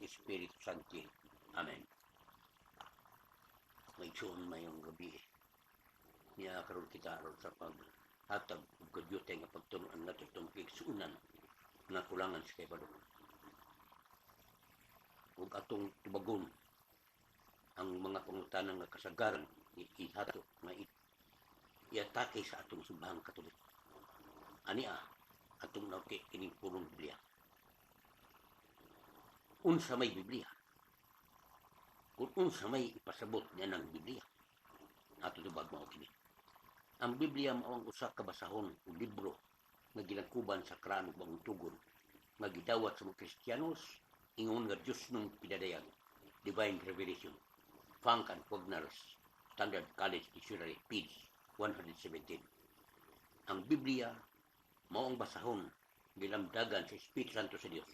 Espiritu Santo. Amen. May tsuon mayong gabi. Niya karon kita aron sa paghatag ug kadyute nga pagtunuan nato itong kigsuunan nga kulangan sa kay Balong. Ug atong tubagon ang mga pangutanan nga kasagaran ihato nga iatake sa atong simbahang Katolik. Ania atong nauki kining purong Biblia. Unsa may Biblia? Kung unsa may ipasabot niya ng Biblia, ato tubag mao kini. Ang Biblia mao ang usa ka basahon o libro nga ginagkuban sa krano bagong tugon nga gidawat sa mga Kristiyanos ingon nga Dios nung pinadayag, Divine Revelation, Funk and Wagner's Standard College Dictionary, page 117. Ang Biblia mao ang basahon gilamdagan sa Espiritu Santo sa Dios.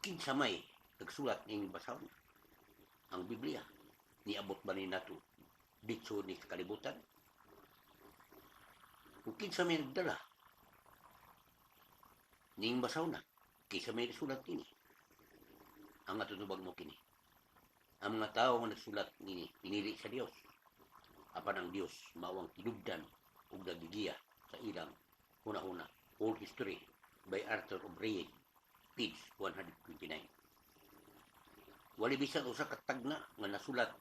Kinsa may nagsulat ning basahon? Ang Biblia niabot ba ni nato dito ni kalibutan? Kung kinsa may nagdala ning basahon na, kinsa may nagsulat ini? Ang atutubag mo kini. Ang mga tao nga nagsulat nini pinili sa Dios. Apan ang Dios mao ang tinubdan ug nagigiya sa ilang una-una. Old History by Arthur O'Brien, page 129. Wali bisan usa ka tagna nga nasulat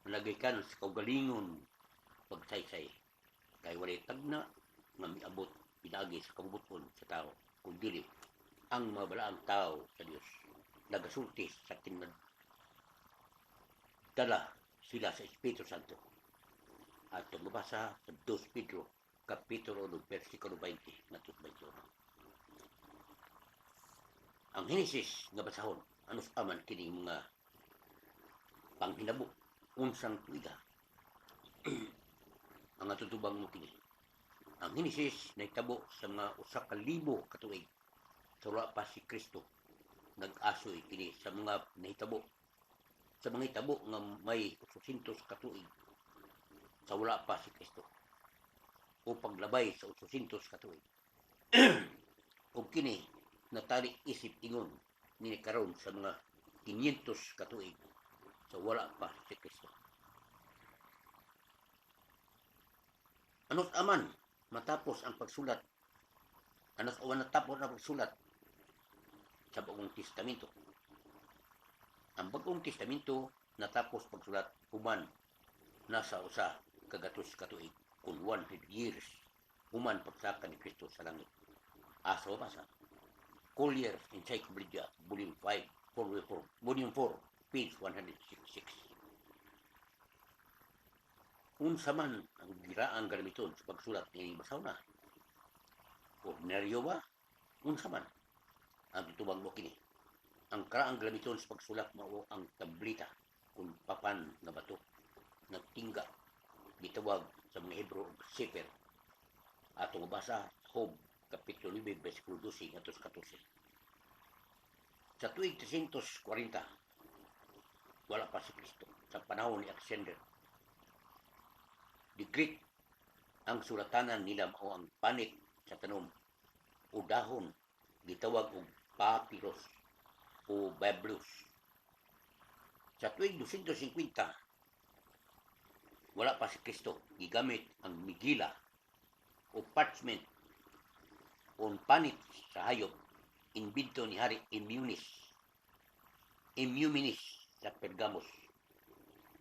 nalagaykan sa kaugalingon pagsaysay. Kay wali tagna nga miabot pinagi sa kabubuton sa tao kun dili ang mabalaang tao sa Dios nagasulti sa tinad dala sila sa Espiritu Santo. At mabasa sa 2 Pedro kapitulo 2 versikulo 20 natus 21. Ang Henesis nga basahon anos aman kini mga panghinabo unsang tuiga. Ang atutubang mo kini. Ang Henesis nahitabo sa mga 1,000 ka tuig. Sa wala pa si Kristo nag-asoy kini sa mga nahitabo. Sa mga hitabo nga may 800 ka tuig. Sa wala pa si Kristo. O paglabay sa 800 ka tuig. O kini natali isip ingon ni karon sa mga 500 ka tuig. Sa wala pa si Kristo. Anos aman matapos ang pagsulat, anos awan natapos ang pagsulat sa Bagong Testamento. Ang Bagong Testamento natapos pagsulat human nasa usa kagatos katuig kun 100 years human pagsaka ni Kristo sa langit. Asa basa. Collier's Encyclopedia, Volume 5, Volume 4, page 166. Unsa man ang giraang gamiton sa pagsulat ng basahon na? Ordinaryo ba? Unsa man ang itubang mo kini? Ang karaang gamiton sa pagsulat mao ang tablita kung papan na bato nagtingga gitawag sa mga Hebro og sefer. Atong basa Job kapitulo 9 bersikulo 12 ngadto 14. Sa tuig 340 wala pa si Kristo sa panahon ni Alexander the Great, ang sulatanan nila mao ang panit sa tanom o dahon gitawag og papyrus o Biblos. Sa tuig 250 wala pa si Kristo gigamit ang migila o parchment o panit sa hayop inbento ni Hari Eumenes sa Pergamos.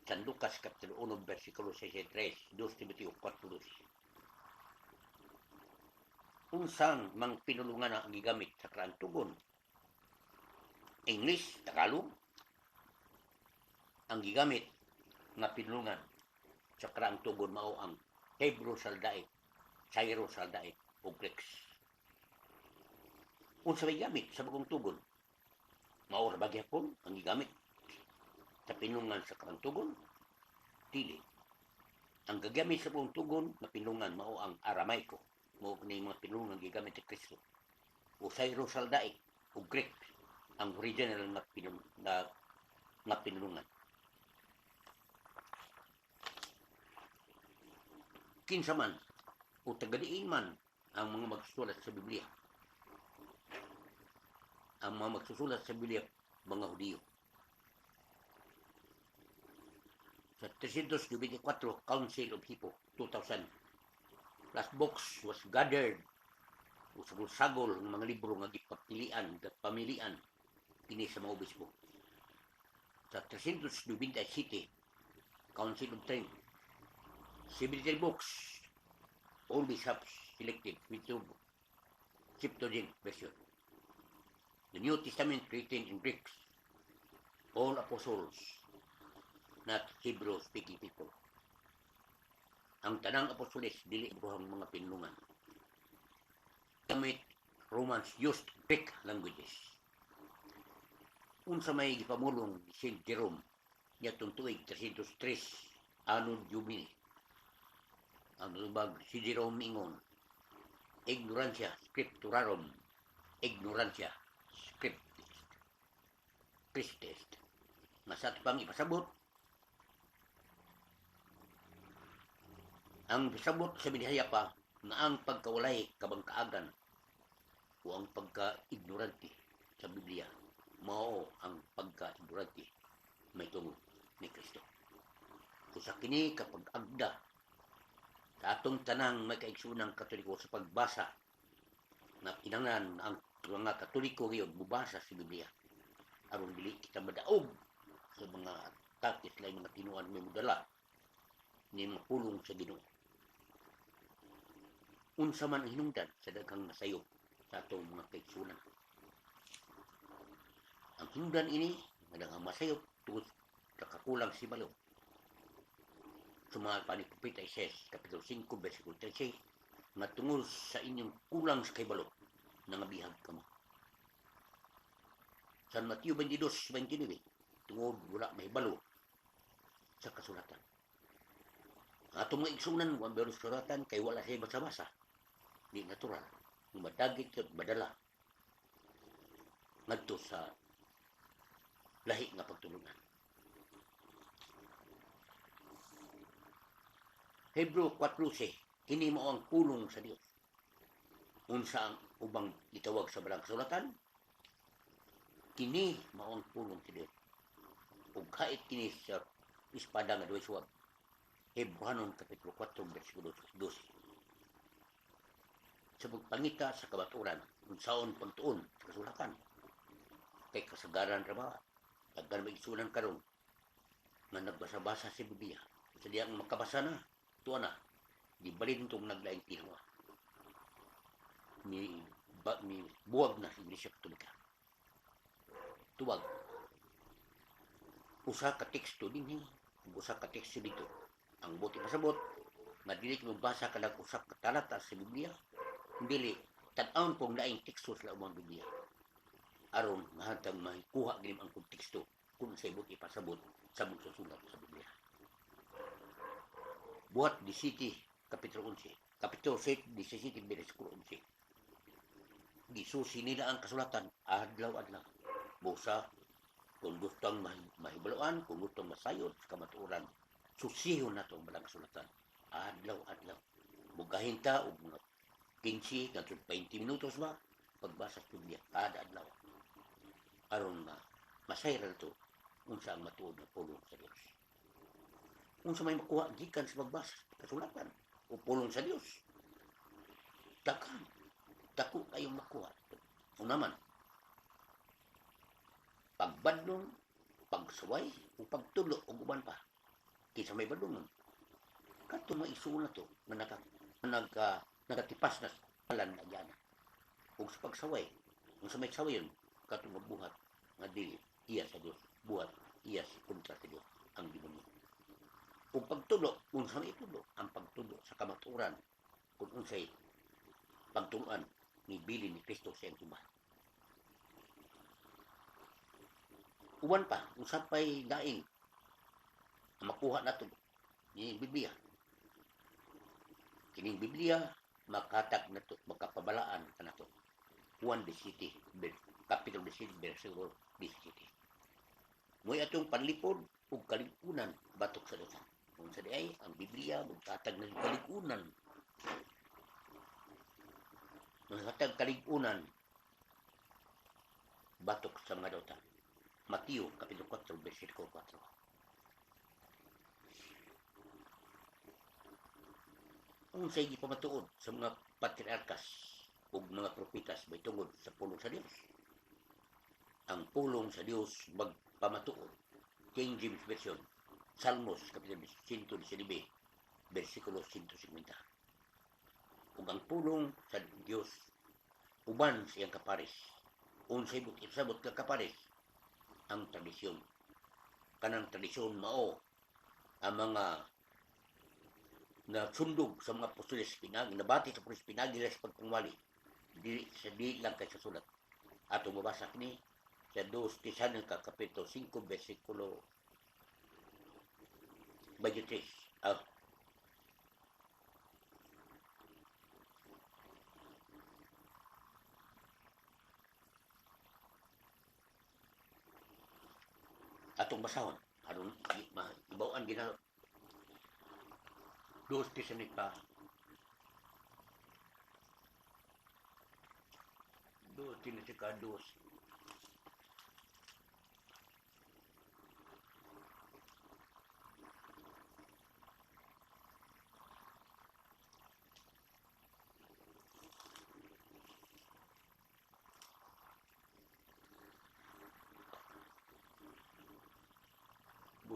San Lucas kapitulo 1 bersikulo 63, 2 Timoteo 4:12. Unsang mang pinulungan ang gigamit sa karaang tugon? English, Tagalog. Ang gigamit nga pinulungan sa karaang tugon mao ang Hebrew Saldaik, Syro Saldaik o Greeks. Unsa may gamit sa bagong tugon? Mao ra ba gyapon ang gigamit sa pinulungan sa karaang tugon? Dili. Ang gagamit sa buong tugon na pinulungan mao ang Aramaiko. Mao ni mga pinulungan gigamit ni Kristo. O Syro Saldaik o Greek ang original na pinulungan. Kinsa man o tagadiin man ang mga magsulat sa Biblia. ang mga magsusulat sa Biblia mga Hudiyo. Sa 324 Council of Hippo, 2000, last books was gathered usagol-sagol ng mga libro nga gipapilian at pamilian kini sa mga obispo. Sa 397 Council of Trent, 70 books, all bishops selected with the Septuagint version. The New Testament written in Greek, all apostles, not Hebrew-speaking people. Ang tanang apostoles dili buhang mga pinulungan. Gamit Romans used Greek languages. Unsa may gipamulong ni Saint Jerome niya tuig 303 Anno Domini. Ang lubag si Jerome ingon, ignorantia scripturarum, ignorantia scriptis Christes. Masat pang ipasabot ang pasabot sa Biblia pa na ang pagkawalay kabangkaagan o ang pagka-ignorante sa Biblia mao ang pagka-ignorante may tungod ni Kristo. Usa kini kapag agda sa atong tanang may kaigsunang Katoliko sa pagbasa na kinanglan ang mga Katoliko ngayon mubasa sa Biblia aron dili kita madaog sa mga taktis na mga tinuan may mudala ni mapulong sa Ginoo. Unsa man ang hinungdan sa daghang nasayop sa atong mga kaigsunan. Ang hinungdan ini nga daghang masayop tungod sa kakulang si balo. Sumal pa ni Propeta Isaías, Kapitulo 5, versikulo 13, nga tungod sa inyong kulang sa kaybalo, nangabihag ka mo. San Mateo 22:29, tungod wala may balo sa kasulatan. Atong mga igsunan, wala may kasulatan, kay wala siya basa-basa. Di natural. Madagit at madala. Ngadto sa lahi nga pagtulungan. Hebrew 4:12, kini mao ang pulong sa Dios. Unsa ang ubang gitawag sa balang kasulatan? Kini mao ang pulong sa Dios. Ug kahit kini sa espada nga duay suwag. Hebrehanon Kapitulo 4, versikulo 12. Sa pagpangita sa kabaturan, unsaon pagtuon sa kasulatan. Kay kasagaran ra ba? Daghan magigsunan karon nga nagbasa-basa sa Biblia. Sa diyang makabasa na, tuwa na, di balin itong naglaing tinawa. Ni buwag na sa Iglesia Katolika. Tuwag. Usa ka teksto din usa ka teksto dito. Ang buti pasabot, nga dili mo basa ka ng usap ka talata sa Biblia, dili tan-awon pong laing teksto sa umang Biblia. Aron mahantang mahikuha ginim ang konteksto kung sa ibot ipasabot sa mga susulat sa Biblia. Buhat 17, Kapitulo 11. Kapitulo 7, 17, versikulo 11. Gisusi nila ang kasulatan, adlaw-adlaw. Busa, kung gustong mahibaluan, kung gustong masayod sa kamatuoran, susihon na itong balang kasulatan. Adlaw-adlaw. Bugahin ta o mga 15, 20 minutos ba, pagbasa sa Biblia, kada adlaw. Aron na masayra na ito, unsa ang matuod na pulong sa Diyos. Unsa may makuha, gikan sa pagbasa, kasulatan, o pulong sa Diyos. Dako kayong makuha. Unaman, pagbadlong, pagsaway, o pagtulo, o guban pa. Kinsa may badlong, kato maisuon na ito, nga nagatipas na palan na yan. Kung sa pagsaway, kung sa may saway yun, katong mabuhat, nga di iya sa Diyos, buhat iya sa kontra sa Diyos, ang demonyo. Kung pagtulo, kung sa may tulo, ang pagtulo sa kamaturan, kung unsay pagtuluan ni Bili ni Kristo sa iyang tuba. Uwan pa, kung sapay daing, makuha na ito, ni Biblia. Kining Biblia, makatag na ito, makapabalaan ka na ito. 1:17, Kapitulo 17, versikulo 17. Mo'y atong panlipod o kalikunan batok sa Diyos. Kung sa diay, ang Biblia, magkatag na kalikunan. Magkatag kalikunan batok sa mga dota. Mateo kapitulo 4 bersikulo 4. Unsay gipamatuod sa mga patriarkas ug mga propitas may tungod sa pulong sa Dios. Ang pulong sa Dios magpamatuod. King James Version, Salmos kapitulo 119 bersikulo 150. Ug ang pulong sa Dios uban siyang kapares. Unsay sabot ka kapares ang tradisyon. Kanang tradisyon mao ang mga na sundog sa mga apostoles pinagi, nabati sa apostoles pinagi sa pagpangwali. Di lang kay sa sulat. Ato mabasa ni sa 2 Tesalonica kapitulo 5 bersikulo 23. Atong basahon aron ibawaan ginalo 2 Tesalonica 2.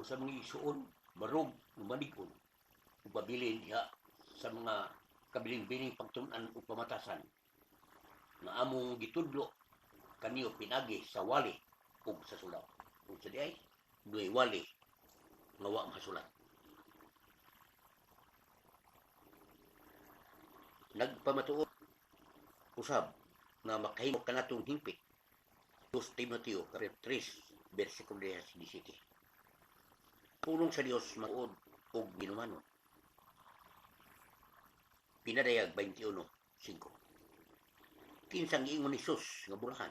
Sa mga isuon, barog, lumanikon, upabilin diha sa mga kabiling-biling pagtunan o pamatasan na among gitudlo kaniyo pinagi sa wali ug sa sulaw. Kung sa diay, duay wali nga wa masulat. Nagpamatuod usab nga makahimo kanatong hingpit. 2 Timoteo 3 bersikulo 17. Pulong sa Dios matuod og ginumanon. Pinadayag 21:5. Kinsang giingon ni Jesus nga bulahan.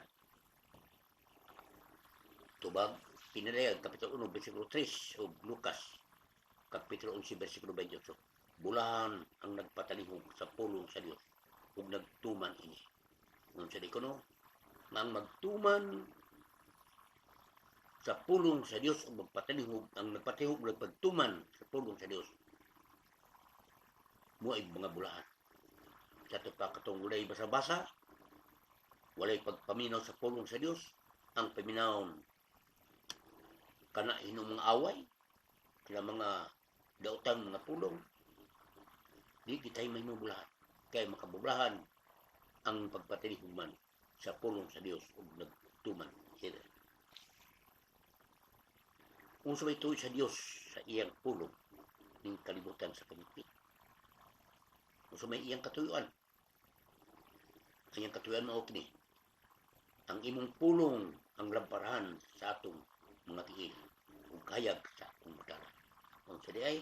Tubag pinadayag kapitulo 1 bersikulo 3 ug Lucas kapitulo 11 bersikulo 28. Bulahan ang nagpatalihog sa pulong sa Dios ug nagtuman ini. Ngon sa dikono nga ang magtuman sa pulong sa Dios o magpatalihog, ang nagpatalihog nagpagtuman sa pulong sa Dios mo ay mga bulahan. Sa ito pa katong walay basa-basa, walay pagpaminaw sa pulong sa Dios, ang paminawon kana hinong mga away, kaya mga daotang mga pulong, di kita'y may mabulahan. Kaya makabulahan ang pagpatalihog man sa pulong sa Dios o nagtuman sila. Kung sabay tuloy sa Diyos sa iyang pulong ng kalibutan sa kanipit. Kung sabay iyang katuyuan. Ang iyang katuyuan mao kini. Ang imong pulong ang lamparahan sa atong mga tiil ug kayag sa atong madara. Kung sa diay,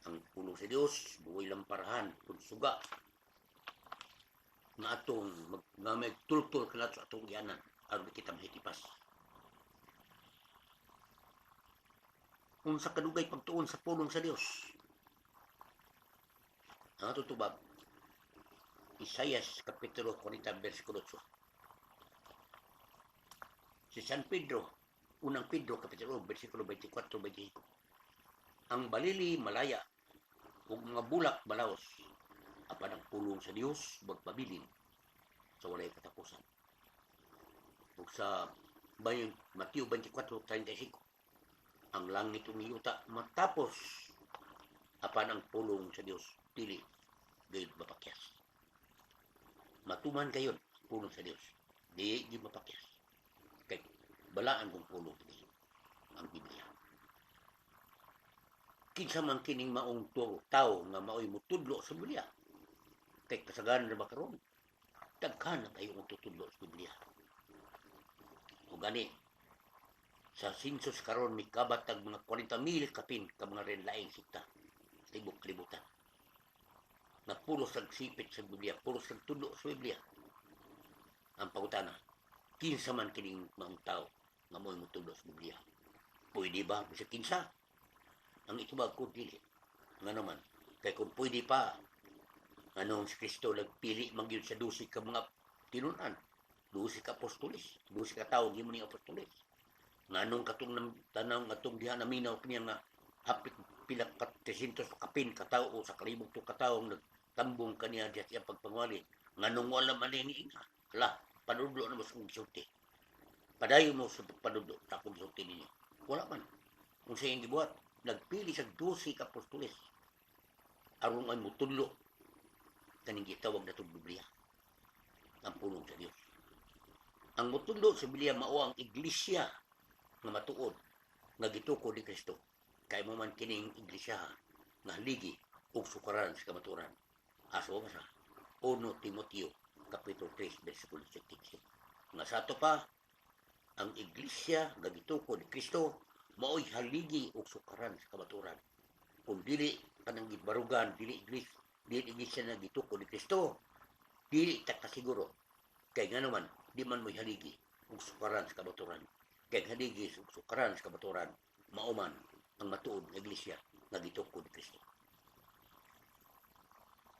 ang pulong sa Diyos buoy lamparahan kung suga na atong nga may tultul kalat sa atong gianan aron kita mahitipas. Kung sa kadugay pagtuon sa pulong sa Dios. Ang atong tubag, Isaias kapitulo 40 bersikulo 8. Si San Pedro, unang Pedro kapitulo bersikulo 24-25. Ang balili malaya ug mga bulak balaos apan ang pulong sa Dios magpabilin sa walay katapusan. Ug sa Mateo 24:35, ang langit umiyuta matapos apan ang pulong sa Dios dili gayud mapakyas. Matuman kayon pulong sa Dios di mapakyas. Kay balaan kong pulong sa Dios ang Biblia. Kinsa man kining maong tao nga maoy mutudlo sa Biblia. Kay kasagaran na makaroon. Daghan na kayo ang tutudlo sa Biblia. O gani, sa sinsos karon may kabatag mga 40,000 kapin ka mga renlaing sikta. Libok-libutan. Na pulos nagsipit sa Biblia, pulos nagtudlo sa Biblia. Ang pangutana, kinsa man kining mga tao nga mo'y mutudlo sa Biblia. Pwede ba? Bisa kinsa? Ang itubag ko dili. Nga naman, kay kung pwede pa, anong si Kristo nagpili mangyud sa 12 ka mga tinunan. 12 ka apostoles, 12 ka tawo gimo ni apostoles. Nganong katong tanaw atong diha naminaw kaniya nga hapit pila ka 300 kapin ka tawo sa kalibog to ka tawo nagtambong kaniya diha siya pagpangwali. Nganong wala man ni inga. Hala, panudlo na mo sa gisulti. Padayon mo sa panudlo sa akong gisulti ninyo. Wala man. Kung sa iyong gibuhat, nagpili sa 12 ka apostoles aron ay mutudlo kaning gitawag na itong Biblia, ang pulong sa Dios. Ang mutudlo sa Biblia mao ang iglesia nga matuod nga gituko ni Kristo. Kay mo man kining iglesia nga haligi ug sukaran sa kamatuoran. Aso sa 1 Timoteo kapitulo 3 bersikulo 17. Nga sa ato pa ang iglesia nga gituko ni Kristo mao'y haligi ug sukaran sa kamatuoran. Kung dili kanang gibarugan, dili iglesia na gituko ni Kristo, dili ta kasiguro. Kay nga naman, di man mo'y haligi ug sukaran sa kamatuoran. Kay haligi ug sukaran sa kamatuoran, mauman ang matuod nga iglesia nga gituko ni Kristo.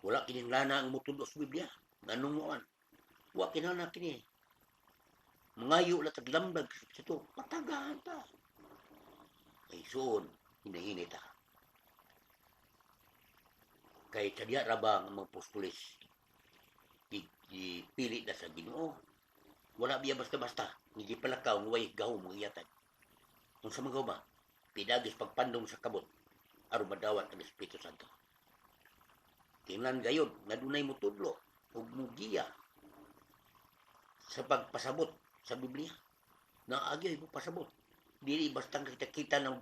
Wala kining lana ang mutudlo sa Biblia. Nganong moan? Wa kinana kini. Mangayo la taglambag sa ito. Patagahan ta. Ay soon, hinahinay ta. Kay tadya rabang ang mga apostoles ipili na sa Ginoo. Wala biya basta-basta. Hindi palakaw ng way gahom mga iyatan. Kung sa mga ba, pinagis pagpandong sa kabot aron madawat ang Espiritu Santo. Tingnan gayon, nga dunay mutudlo ug mugiya sa pagpasabot sa Biblia. Naagyoy mo pasabot. Dili basta kita ng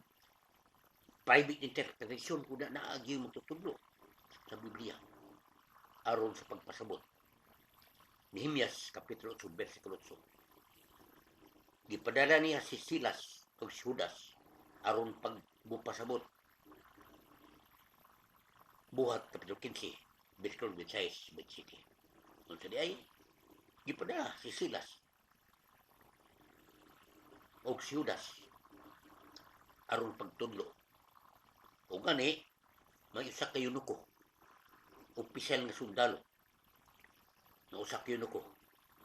private interpretation kuda naagyoy mo tutudlo sa Biblia aron sa pagpasabot. Nehemias kapitulo 8 bersikulo 8. Gipadala niya si Silas ug si Judas aron pagpasabot. Buhat kapitulo 15 bersikulo 26 27. Unsa di ay gipadala si Silas ug si Judas aron pagtudlo. O gani may usa ka yunuko, opisyal nga sundalo na usa ka yunuko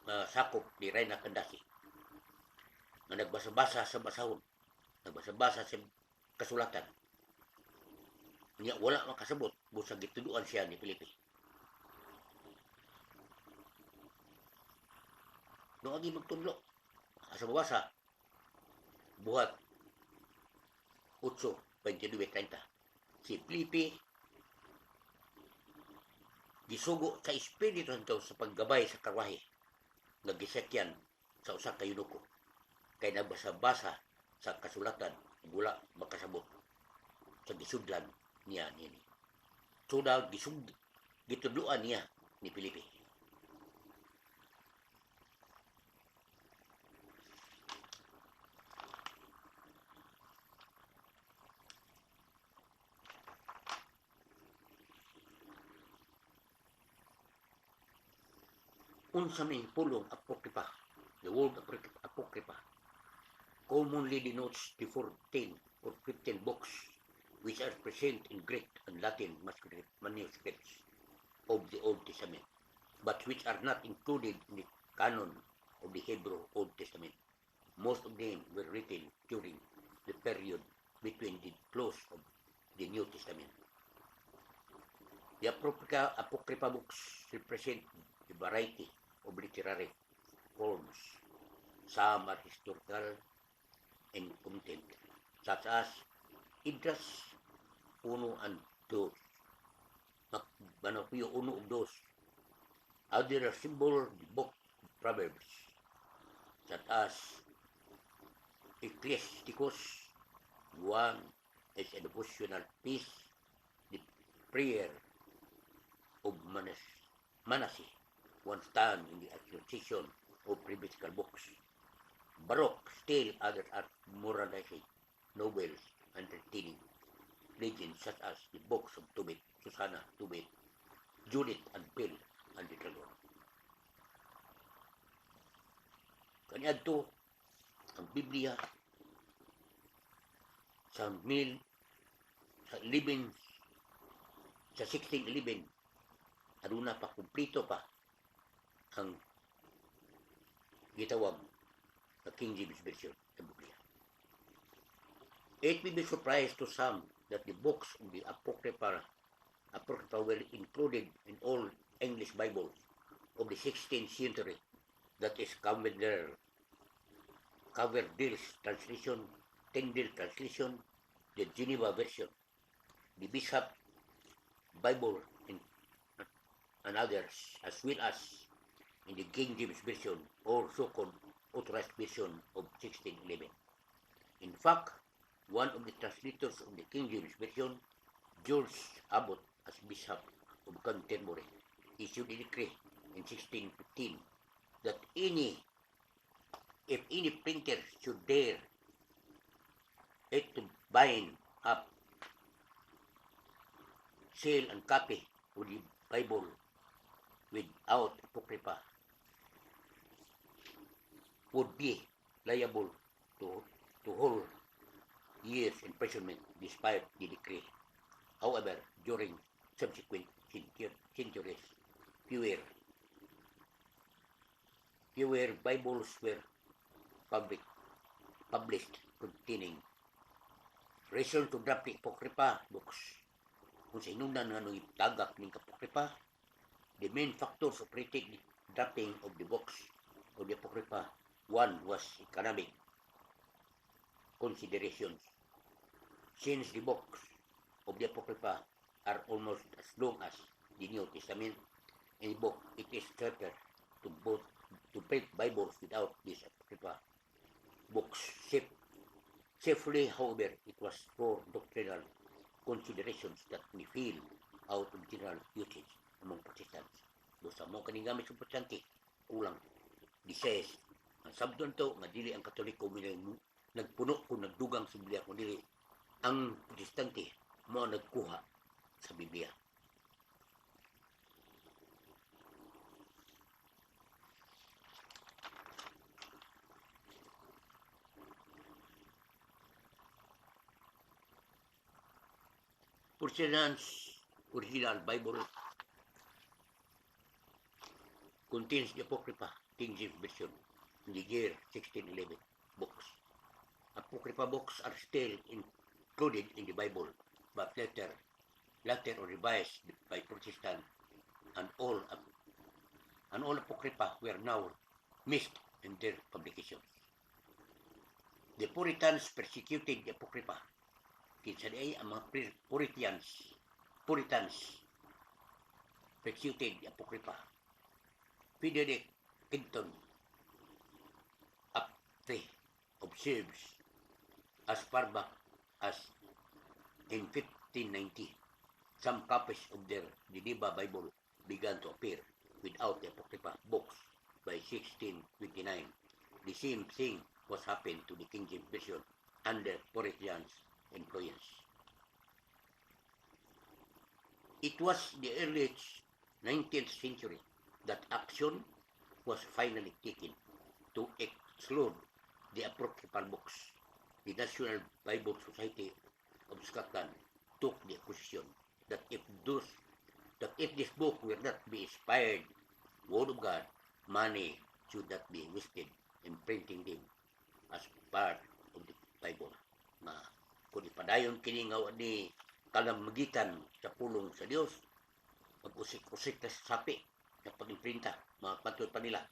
nga sakop ni Reyna Kandasi nga nagbasa-basa sa basahon, nagbasa-basa sa kasulatan. Niya wala makasabot busa gituduan siya ni Felipe. No agi magtudlo asa basa buhat 8:22-30. Si Felipe gisugo sa Espiritu Santo sa paggabay sa karwahe nga gisakyan sa usa ka yunuko kay nabasa-basa sa kasulatan wala makasabot sa gisudlan niya nini. So daw gitudluan niya ni Felipe. Unsa may pulong apokripa, the word apokripa, commonly denotes the 14 or 15 books which are present in Greek and Latin manuscripts of the Old Testament, but which are not included in the canon of the Hebrew Old Testament. Most of them were written during the period between the close of the New Testament. The apocrypha books represent a variety of literary forms. Some are historical and content, such as Idras 1 and 2, Manopuyo 1 and 2. Other symbol the book of Proverbs, such as Ecclesiasticus 1 is a devotional piece, the prayer of Manasseh, one stand in the association of biblical books. Baroque, still others are moralizing novels, entertaining legends such as the books of Tobit, Susanna, Tobit, Judith and Bill, and the Trelor. Kaniadto ang Biblia sa 1611 aduna pa kumplito pa ang gitawag na King James Version ng Biblia. It may be surprised to some that the books of the Apocrypha were included in all English Bibles of the 16th century, that is Coverdale's translation, Tyndale translation, the Geneva version, the Bishop Bible, and others, as well as in the King James Version, or so-called Authorized Version of 1611. In fact, one of the translators of the King James Version, George Abbott, as Bishop of Canterbury, issued a decree in 1615 that if any printer should dare it to bind up, sell, and copy of the Bible without Apocrypha, would be liable to whole years imprisonment despite the decree. However, during subsequent centuries, fewer Bibles were published containing reason to drop the Apocrypha books. Kung sa inungdan nga nung tagak ng Apocrypha, the main factors operating the dropping of the books of the Apocrypha, one was economic considerations. Since the books of the Apocrypha are almost as long as the New Testament, in the book it is cheaper to print Bibles without these Apocrypha books safely. However, it was for doctrinal considerations that we feel out of general usage among Protestants. Dosa mo kaning gamit sa Protestante, kulang. Disays, ang sabdon to, nga dili ang Katoliko nagpuno kung nagdugang sa Biblia, kung dili ang Protestante mo nagkuha sa Biblia. Protestants' original Bible contains the Apocrypha King James Version in the year 1611 books. Apocrypha books are still included in the Bible, but later or revised by Protestants, and all Apocrypha were now missed in their publications. The Puritans persecuted the Apocrypha. Kinsa di ang mga Puritans persecuted the Apocrypha. Frederick Hinton Apte observes as far back as in 1590, some copies of their Geneva Bible began to appear without the Apocrypha books by 1629. The same thing was happened to the King James Version under Puritans' influence. It was the early 19th century that action was finally taken to exclude the Apocryphal books. The National Bible Society of Scotland took the position that if this book will not be inspired word of God, money should not be wasted in printing them as part of the Bible. Na kung ipadayon kini nga ni kalamagitan sa pulong sa Dios, mag-usik-usik na sapi na pag-imprinta, mga patod pa nila.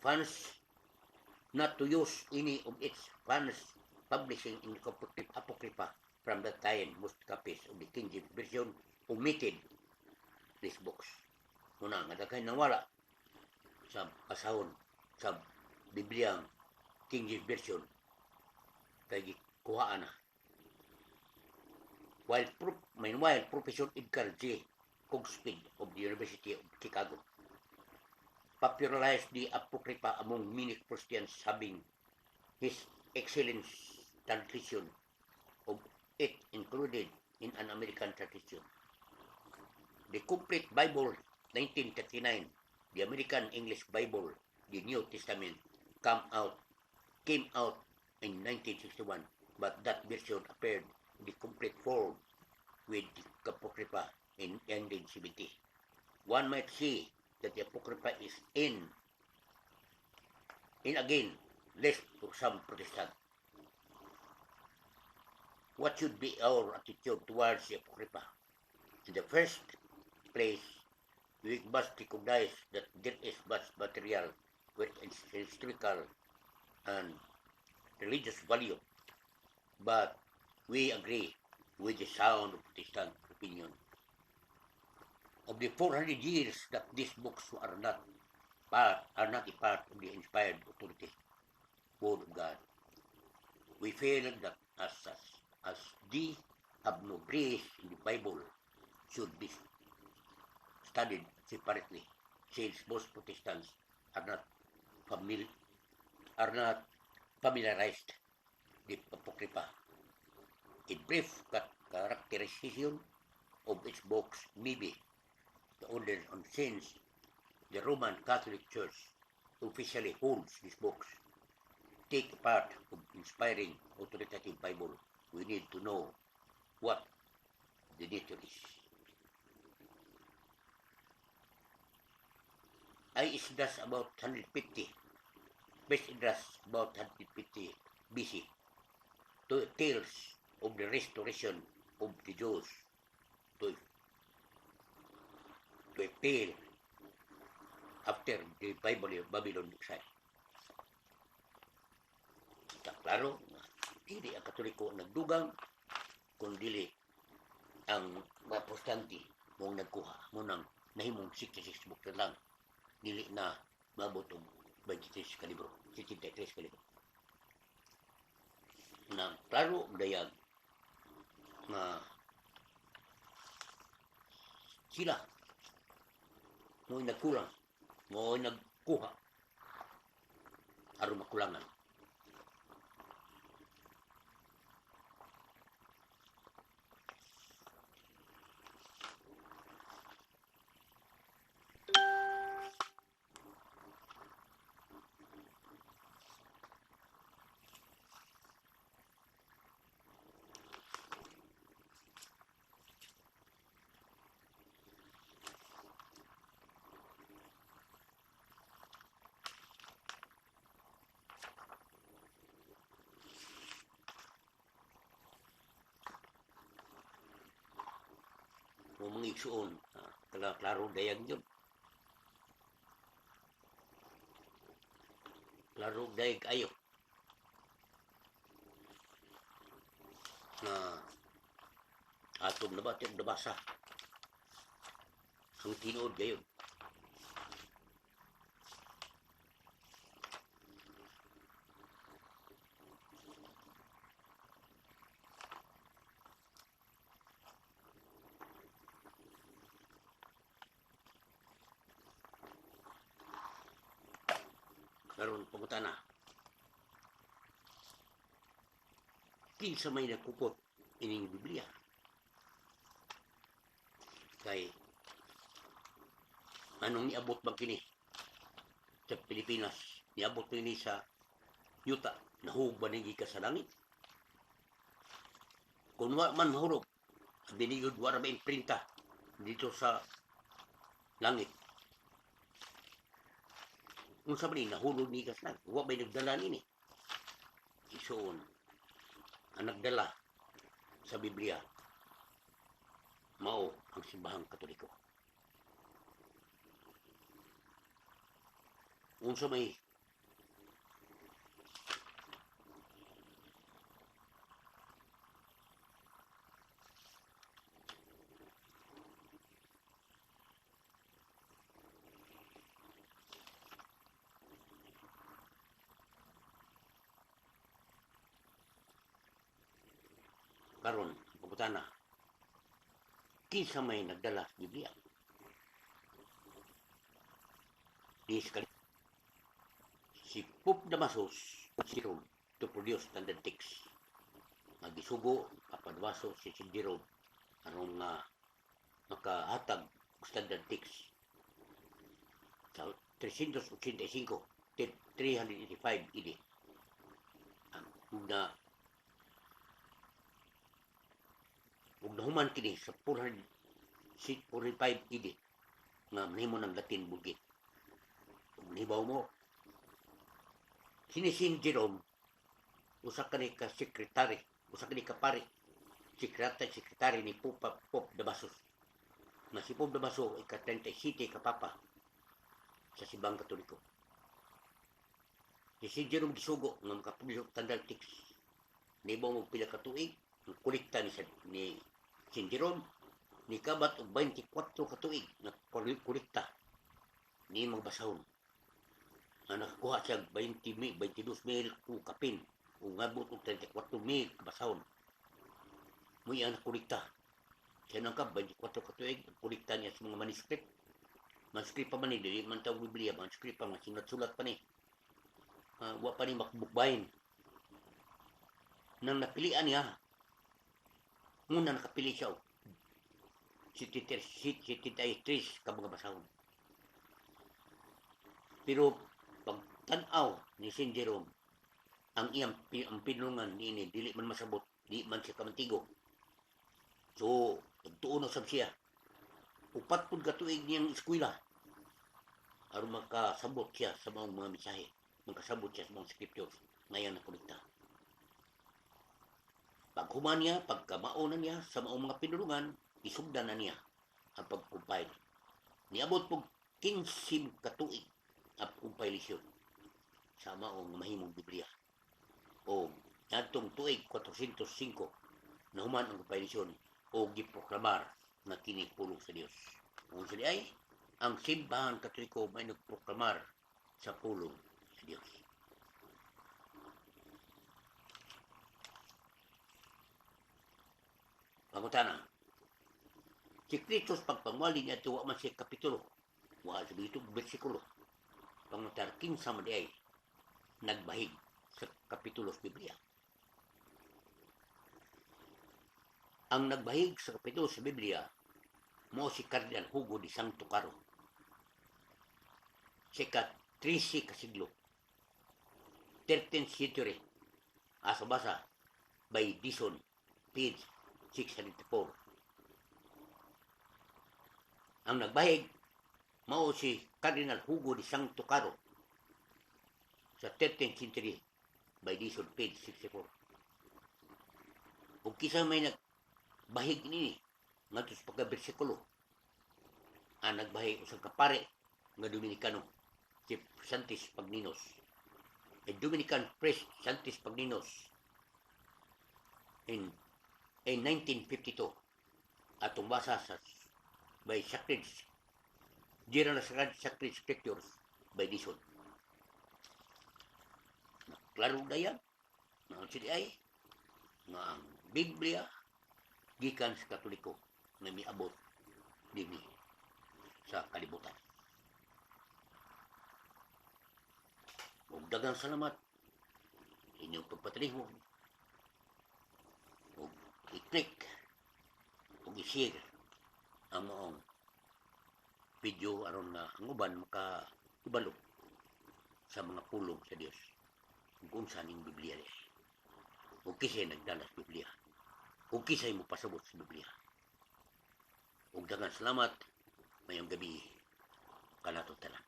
Funds not to use any of its funds publishing in Apocrypha from that time. Most copies of the King James Version omitted these books. Muna nga daghay nawala sa pasahon sa Bibliang King James Version kay kuhaan na. Meanwhile, Professor Edgar J. Cogspeed of the University of Chicago popularized the Apocrypha among many Christians, having his excellent translation of it included in an American tradition. The Complete Bible 1939, the American English Bible, the New Testament, came out in 1961, but that version appeared in the complete form with the Apocrypha in 1970. One might say that the Apocrypha is in again, left for some Protestant. What should be our attitude towards the Apocrypha? In the first place, we must recognize that there is much material with historical and religious value, but we agree with the sound of Protestant opinion. Of the 400 years that these books are not a part of the inspired authority word of God, we feel that as they have no place in the Bible should be studied separately, since most Protestants are not familiarized with Apocrypha. In brief characterization of its books may be the order on since the Roman Catholic Church officially holds these books, take part of inspiring authoritative Bible, we need to know what the nature is. Esdras about 150, best Esdras about 150 BC, to tales of the restoration of the Jews to a tale after the Babylon exile. Klaro, hindi ang Katoliko nagdugang, kundi ang mga Protestante mong nagkuha mo nang nahimong 66 book na lang, dili na mabotong 23 ka libro, 63 ka libro. Na klaro dayag na sila mo'y nagkulang, mo'y nagkuha aron makulangan. Kung mga igsuon, klaro dayag yun. Klaro dayag ayo. Na atong nabasa. Ang tinuod gayon. Karon pangutana. Kinsa may nagkupot ining Biblia? Kay anong niabot ba kini sa Pilipinas? Niabot kini sa yuta, nahug ba nigi ka sa langit? Kung wa man mahurog, binigod wala ba imprinta dito sa langit? Kung sa ni nahulog ni ka sa langit, wa ba nagdala nini? Isuon, ang nagdala sa Biblia, mao ang simbahang Katoliko. Unsa may karon pagutana, kinsa may nagdala sa Biblia? Si Pope Damasus si Rome to produce standard text. Magisugo kapadwaso si Jerome anong makahatag standard text sa 385 AD. Ug nahuman kini sa 405 AD nga mahimo ng Latin Bulgit. Ug nibaw mo, sinisin Jerome, usa ka ni ka sekretary, usa ka ni ka pari, sekretary ni Pop Damasus. Na si Pop Damaso ay ka-37 ka papa sa Simbahang Katoliko. Si Jerome gisugo nga makapublish og Tandal Text. Nibaw mo pila ka tuig, ang kulikta ni St. Jerome, ni kabat og 24 ka tuig na kulikta ni magbasahon. Ang nakakuha siya 22,000 kung kapin, kung ngabot og 34,000 kabasahon. Muy ang nakulikta. Siya nang ka 24 ka tuig, kulikta niya sa mga manuscript. Manuscript pa man ni, dili man tawag Biblia, manuscript pa man, sulat pa ni. Wa pa ni makbukbayin. Nang napilian niya, muna nakapili siya. Si 73 ka mga basahon. Pero pag tanaw ni St. Jerome, ang iyang pinulungan niini, dili man masabot, di man siya kamantigo. So, nagtuon sab siya. Upat pud ka tuig niyang eskwela aron makasabot siya sa mga mensahe, makasabot siya sa mga scriptures ngayon na kulikta. Paghuman niya, pagkamao na niya sa mga pinulungan, isugdan na niya ang pag-compile. Niabot po 15 ka tuig ang compilation sa maong mahimong Biblia. O natong tuig 405 na human ang compilation o giproklamar na kini pulong sa Dios. Kung sila ay, ang Simbahang Katoliko may nagproklamar sa pulong sa Dios. Pangutana, si Kristus pagpangwali niya tuwa man siya kapitulo, wa sa bitong bersikulo. Pangutana, kinsa man ay nagbahig sa kapitulos Biblia. Ang nagbahig sa kapitulo sa Biblia, mo si Cardinal Hugo de Santo Caro. Sa ika-13 ka siglo, 13th century, asa-basa, by Dison, page 604. Ang nagbahig, mao si Cardinal Hugo de Santo Caro sa 13th century, by Dison, page 64. Kung kisa may nagbahig nini, ngadto sa pagka-bersikulo, ang nagbahig usang kapare nga Dominicano, si Santis Pagninos. A Dominican priest, Santis Pagninos, in 1952, atong basa sa by Sacred Journal of Sacred Scriptures by Dison. Klaro dayan, na sila ay nga ang Biblia gikan sa Katoliko na miabot dini sa kalibutan. Ug daghang salamat inyong pagpatalihon. Ug i-click ug i-share ang maong video aron nga ang uban makaibalo sa mga pulong sa Dios kung saan yung Biblia rin. Ug kisay nagdalas Biblia. Ug kisay mo pasabot sa Biblia. Ug daghang salamat, mayong gabi kanato tanan.